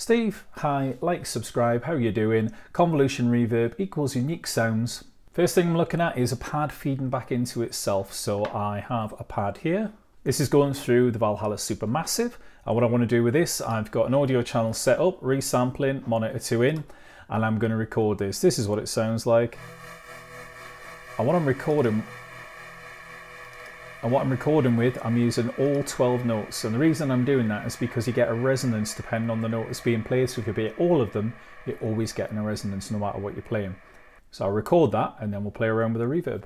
Steve, hi, like, subscribe, how you doing? Convolution reverb equals unique sounds. First thing I'm looking at is a pad feeding back into itself. So I have a pad here. This is going through the Valhalla Supermassive. And what I want to do with this, I've got an audio channel set up, resampling, monitor 2 in, and I'm going to record this. This is what it sounds like. And what I'm recording with, I'm using all 12 notes. And the reason I'm doing that is because you get a resonance depending on the note that's being played. So if you play all of them, you're always getting a resonance no matter what you're playing. So I'll record that and then we'll play around with a reverb.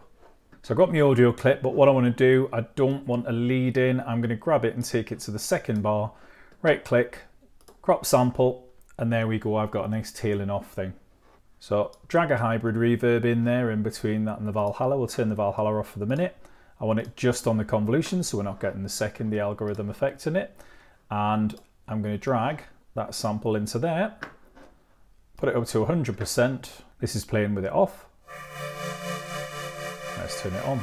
So I've got my audio clip, but what I want to do, I don't want a lead in. I'm going to grab it and take it to the second bar, right click, crop sample, and there we go. I've got a nice tailing off thing. So drag a hybrid reverb in there in between that and the Valhalla. We'll turn the Valhalla off for the minute. I want it just on the convolution, so we're not getting the algorithm affecting it. And I'm going to drag that sample into there, put it up to 100%. This is playing with it off. Let's turn it on.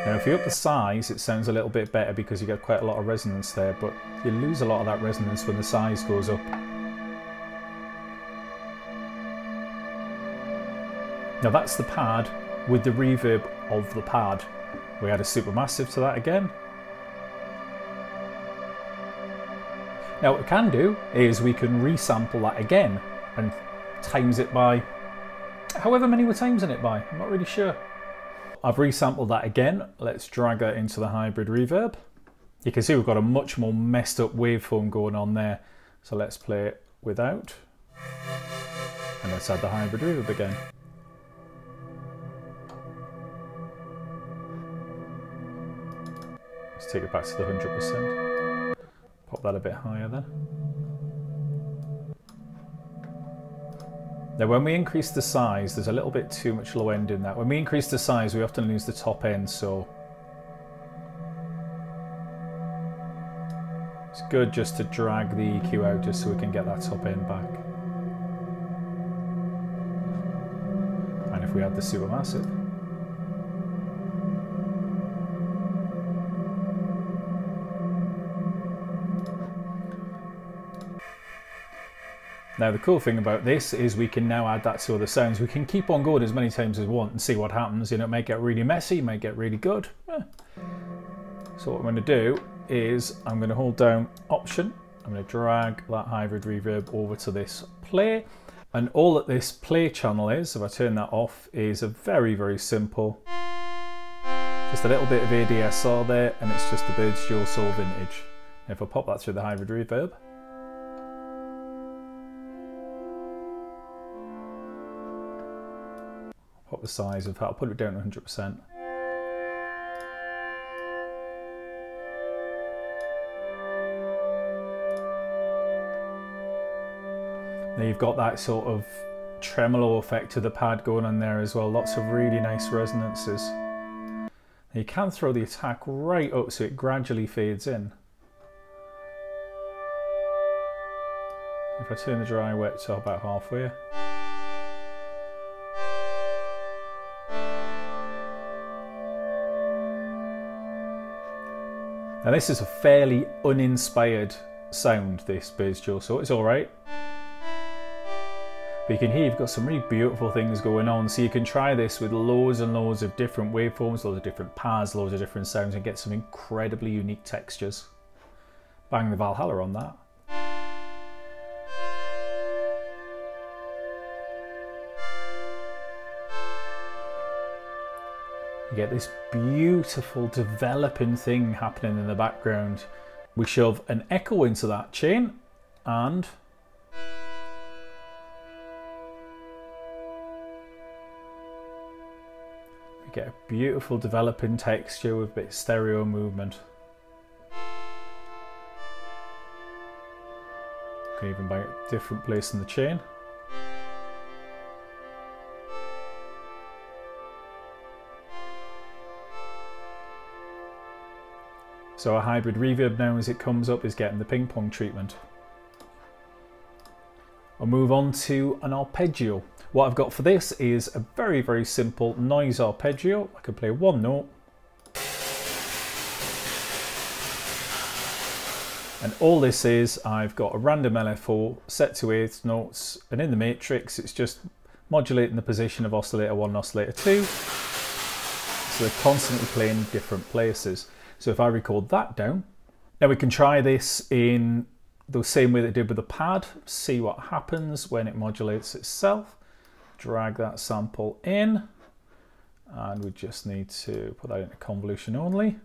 Now if you up the size, it sounds a little bit better because you get quite a lot of resonance there, but you lose a lot of that resonance when the size goes up. Now that's the pad with the reverb of the pad. We add a supermassive to that again. Now what we can do is we can resample that again and times it by however many we're timesing it by. I'm not really sure. I've resampled that again. Let's drag that into the hybrid reverb. You can see we've got a much more messed up waveform going on there. So let's play it without. And let's add the hybrid reverb again. Let's take it back to the 100%. Pop that a bit higher then. Now when we increase the size, there's a little bit too much low end in that. When we increase the size, we often lose the top end, so it's good just to drag the EQ out just so we can get that top end back. And if we add the supermassive, now the cool thing about this is we can now add that to other sounds. We can keep on going as many times as we want and see what happens. You know, it may get really messy, it may get really good. So what I'm going to do is I'm going to hold down Option. I'm going to drag that hybrid reverb over to this play. And all that this play channel is, if I turn that off, is a very, very simple, just a little bit of ADSR there, and it's just the Bird's Dual Soul Vintage. And if I pop that through the hybrid reverb, pop the size of that, I'll put it down to 100%. Now you've got that sort of tremolo effect to the pad going on there as well, lots of really nice resonances. Now you can throw the attack right up so it gradually fades in. If I turn the dry wet to about halfway, now this is a fairly uninspired sound, this Bird's Dual, so it's alright. But you can hear you've got some really beautiful things going on, so you can try this with loads and loads of different waveforms, loads of different pads, loads of different sounds, and get some incredibly unique textures. Bang the Valhalla on that. You get this beautiful developing thing happening in the background. We shove an echo into that chain and we get a beautiful developing texture with a bit of stereo movement. You can even buy a different place in the chain. So a hybrid reverb now as it comes up is getting the ping pong treatment. I'll move on to an arpeggio. What I've got for this is a very, very simple noise arpeggio. I can play one note And all this is, I've got a random LFO set to 8 notes, and in the matrix it's just modulating the position of oscillator 1 and oscillator 2. So they're constantly playing different places. So if I record that down, now we can try this in the same way that it did with the pad, see what happens when it modulates itself. Drag that sample in, and we just need to put that into convolution only.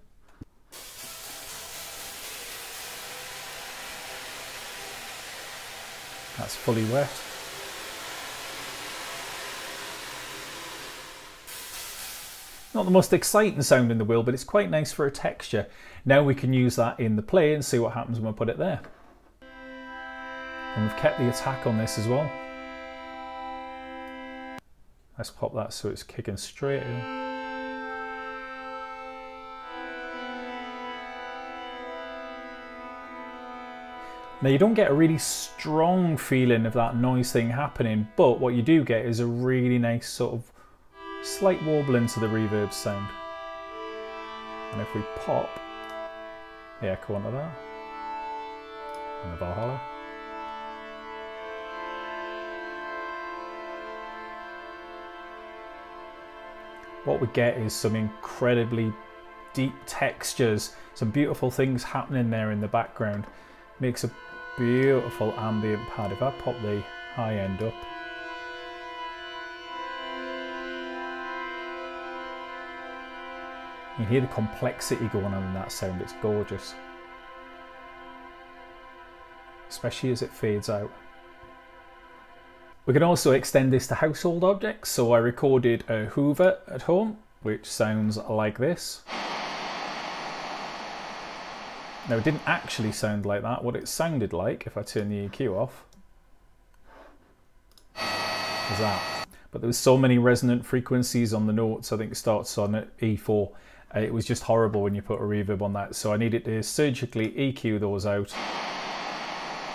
That's fully wet. Not the most exciting sound in the world, but it's quite nice for a texture. Now we can use that in the play and see what happens when we put it there. And we've kept the attack on this as well. Let's pop that so it's kicking straight in. Now you don't get a really strong feeling of that noise thing happening, but what you do get is a really nice sort of slight warble into the reverb sound. And if we pop the echo onto that, and the Valhalla. What we get is some incredibly deep textures, some beautiful things happening there in the background. Makes a beautiful ambient pad. If I pop the high end up, you can hear the complexity going on in that sound. It's gorgeous, especially as it fades out. We can also extend this to household objects. So I recorded a Hoover at home, which sounds like this. Now it didn't actually sound like that. What it sounded like, if I turn the EQ off, is that. But there was so many resonant frequencies on the notes. I think it starts on at E4. It was just horrible when you put a reverb on that. So I needed to surgically EQ those out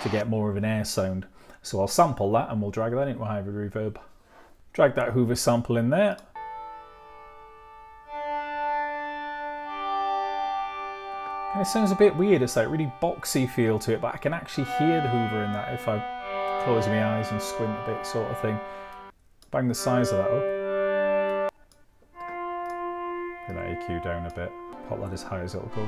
to get more of an air sound. So I'll sample that and we'll drag that into a hybrid reverb. Drag that Hoover sample in there. And it sounds a bit weird, it's like really boxy feel to it, but I can actually hear the Hoover in that if I close my eyes and squint a bit, sort of thing. Bang the size of that up. Bring that EQ down a bit, pop that as high as it'll go.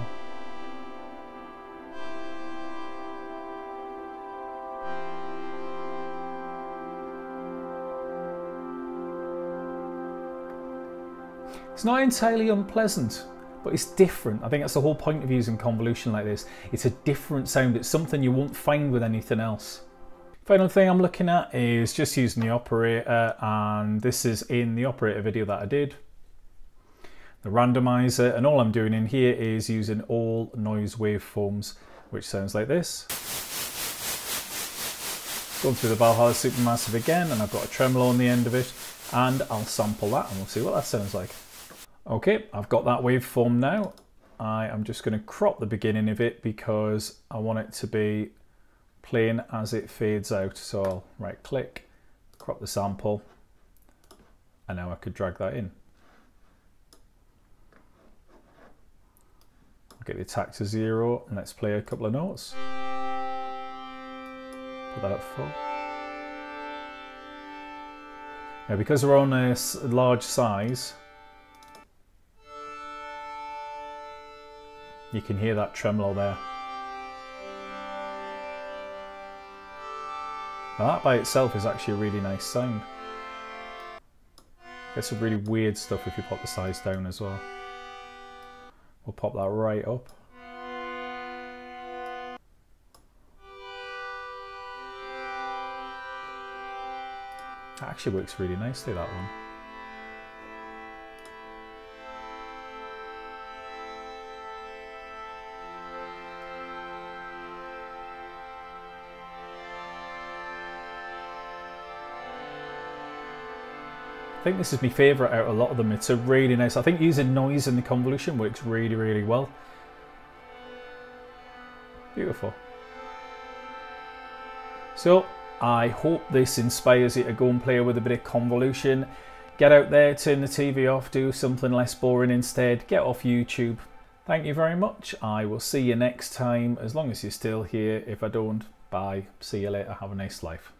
It's not entirely unpleasant, but it's different. I think that's the whole point of using convolution like this. It's a different sound. It's something you won't find with anything else. Final thing I'm looking at is just using the operator, and this is in the operator video that I did. The randomizer, and all I'm doing in here is using all noise waveforms, which sounds like this. Going through the Valhalla Supermassive again, and I've got a tremolo on the end of it, and I'll sample that and we'll see what that sounds like. Okay, I've got that waveform now. I am just going to crop the beginning of it because I want it to be playing as it fades out. So I'll right click, crop the sample, and now I could drag that in. I'll get the attack to 0 and let's play a couple of notes. Put that at full. Now because we're on a large size, you can hear that tremolo there. Now that by itself is actually a really nice sound. Gets some really weird stuff if you pop the size down as well. We'll pop that right up. That actually works really nicely, that one. I think this is my favourite out of a lot of them. It's a really nice, I think using noise in the convolution works really, really well. Beautiful. So I hope this inspires you to go and play with a bit of convolution. Get out there, turn the TV off, do something less boring instead, get off YouTube, Thank you very much. I will see you next time, as long as you're still here. If I don't, bye. See you later. Have a nice life.